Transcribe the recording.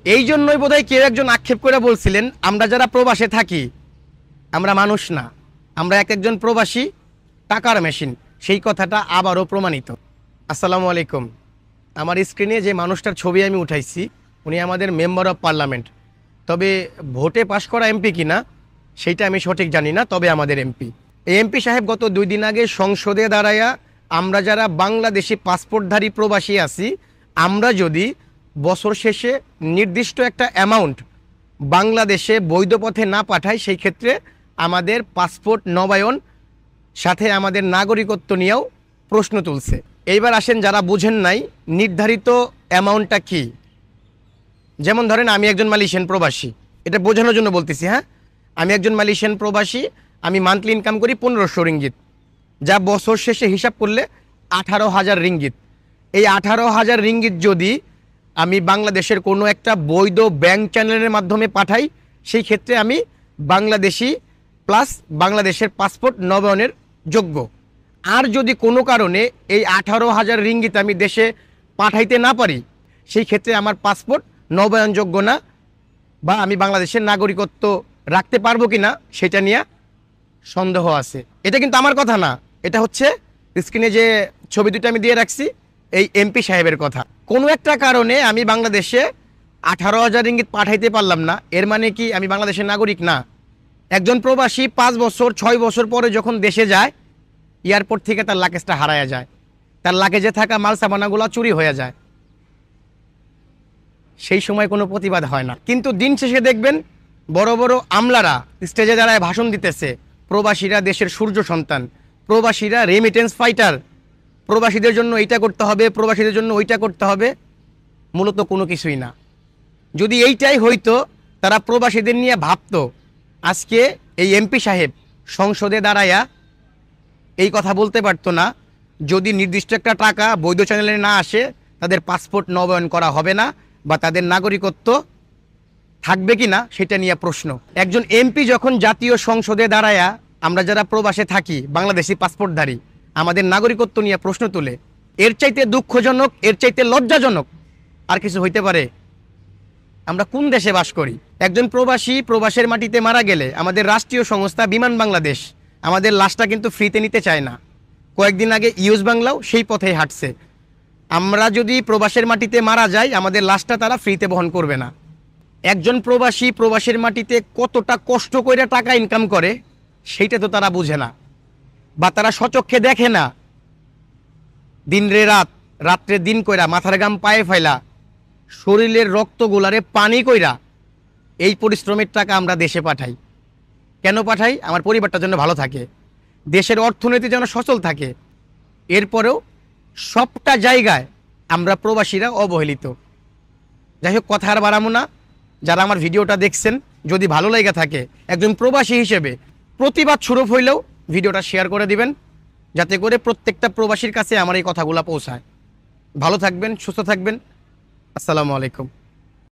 এই জন্যই বোধহয় কেউ একজন আক্ষেপ করে বলছিলেন আমরা যারা প্রবাসে থাকি আমরা মানুষ না, আমরা এক একজন প্রবাসী টাকার মেশিন। সেই কথাটা আবারও প্রমাণিত। আসসালামু আলাইকুম। আমার স্ক্রিনে যে মানুষটার ছবি আমি উঠাইছি উনি আমাদের মেম্বার অফ পার্লামেন্ট, তবে ভোটে পাশ করা এমপি কিনা সেইটা আমি সঠিক জানি না, তবে আমাদের এমপি। এই এমপি সাহেব গত 2 দিন আগে সংসদে দাঁড়ায়া আমরা যারা বাংলাদেশি পাসপোর্টধারী প্রবাসী আছি আমরা যদি বছর শেষে নির্দিষ্ট একটা অ্যামাউন্ট বাংলাদেশে বৈধ পথে না পাঠাই সেই ক্ষেত্রে আমাদের পাসপোর্ট নবায়ন সাথে আমাদের নাগরিকত্ব নিয়েও প্রশ্ন তুলছে। এইবার আসেন যারা বুঝেন নাই নির্ধারিত অ্যামাউন্টটা কি। যেমন ধরেন আমি একজন মালয়েশিয়ান প্রবাসী, এটা বোঝানোর জন্য বলতেছি। হ্যাঁ, আমি একজন মালয়েশিয়ান প্রবাসী, আমি মান্থলি ইনকাম করি 1500 রিঙ্গিত, যা বছর শেষে হিসাব করলে 18,000 রিঙ্গিত। এই 18,000 রিঙ্গিত যদি আমি বাংলাদেশের কোনো একটা বৈধ ব্যাংক চ্যানেলের মাধ্যমে পাঠাই সেই ক্ষেত্রে আমি বাংলাদেশি প্লাস বাংলাদেশের পাসপোর্ট নবায়নের যোগ্য। আর যদি কোনো কারণে এই 18,000 রিঙ্গিত আমি দেশে পাঠাইতে না পারি সেই ক্ষেত্রে আমার পাসপোর্ট নবায়নযোগ্য না, বা আমি বাংলাদেশের নাগরিকত্ব রাখতে পারবো কি না সেটা নিয়ে সন্দেহ আছে। এটা কিন্তু আমার কথা না, এটা হচ্ছে স্ক্রিনে যে ছবি দুটো আমি দিয়ে রাখছি এই এমপি সাহেবের কথা। কোনো একটা কারণে আমি বাংলাদেশে 18,000 রিঙ্গিত পাঠাইতে পারলাম না, এর মানে কি আমি বাংলাদেশের নাগরিক না? একজন প্রবাসী 5 বছর 6 বছর পরে যখন দেশে যায় এয়ারপোর্ট থেকে তার লাগেজটা হারায়া যায়, তার লাগেজে থাকা মাল সামানাগুলো চুরি হয়ে যায়, সেই সময় কোনো প্রতিবাদ হয় না। কিন্তু দিন শেষে দেখবেন বড় বড় আমলারা স্টেজে দাঁড়ায় ভাষণ দিতেছে প্রবাসীরা দেশের সূর্য সন্তান, প্রবাসীরা রেমিটেন্স ফাইটার, প্রবাসীদের জন্য এইটা করতে হবে, প্রবাসীদের জন্য ওইটা করতে হবে। মূলত কোনো কিছুই না। যদি এইটাই হইতো তারা প্রবাসীদের নিয়ে ভাবতো, আজকে এই এমপি সাহেব সংসদে দাঁড়ায়া এই কথা বলতে পারতো না যদি নির্দিষ্ট একটা টাকা বৈধ চ্যানেলে না আসে তাদের পাসপোর্ট নবায়ন করা হবে না বা তাদের নাগরিকত্ব থাকবে কি না সেটা নিয়ে প্রশ্ন। একজন এমপি যখন জাতীয় সংসদে দাঁড়ায়া আমরা যারা প্রবাসে থাকি বাংলাদেশি পাসপোর্টধারী আমাদের নাগরিকত্ব নিয়ে প্রশ্ন তুলে, এর চাইতে দুঃখজনক, এর চাইতে লজ্জাজনক আর কিছু হইতে পারে? আমরা কোন দেশে বাস করি? একজন প্রবাসী প্রবাসের মাটিতে মারা গেলে আমাদের রাষ্ট্রীয় সংস্থা বিমান বাংলাদেশ আমাদের লাশটা কিন্তু ফ্রিতে নিতে চায় না। কয়েকদিন আগে ইউজ বাংলাও সেই পথেই হাঁটছে। আমরা যদি প্রবাসের মাটিতে মারা যাই আমাদের লাশটা তারা ফ্রিতে বহন করবে না। একজন প্রবাসী প্রবাসের মাটিতে কতটা কষ্ট করে টাকা ইনকাম করে সেইটা তো তারা বুঝে না, বা তারা স্বচক্ষে দেখে না। দিন রে রাত, রাত্রে দিন কইরা মাথার গাম পায়ে ফেলা, শরীরের রক্তগুলারে পানি কইরা এই পরিশ্রমের টাকা আমরা দেশে পাঠাই। কেন পাঠাই? আমার পরিবারটার জন্য ভালো থাকে, দেশের অর্থনীতি যেন সচল থাকে। এরপরেও সবটা জায়গায় আমরা প্রবাসীরা অবহেলিত। যাই হোক, কথা আর বাড়াবো না। যারা আমার ভিডিওটা দেখছেন যদি ভালো লেগে থাকে একজন প্রবাসী হিসেবে প্রতিবাদ স্বরূপ হইলেও ভিডিওটা শেয়ার করে দিবেন, যাতে করে প্রত্যেকটা প্রবাসীর কাছে আমার এই কথাগুলো পৌঁছায়। ভালো থাকবেন, সুস্থ থাকবেন। আসসালামু আলাইকুম।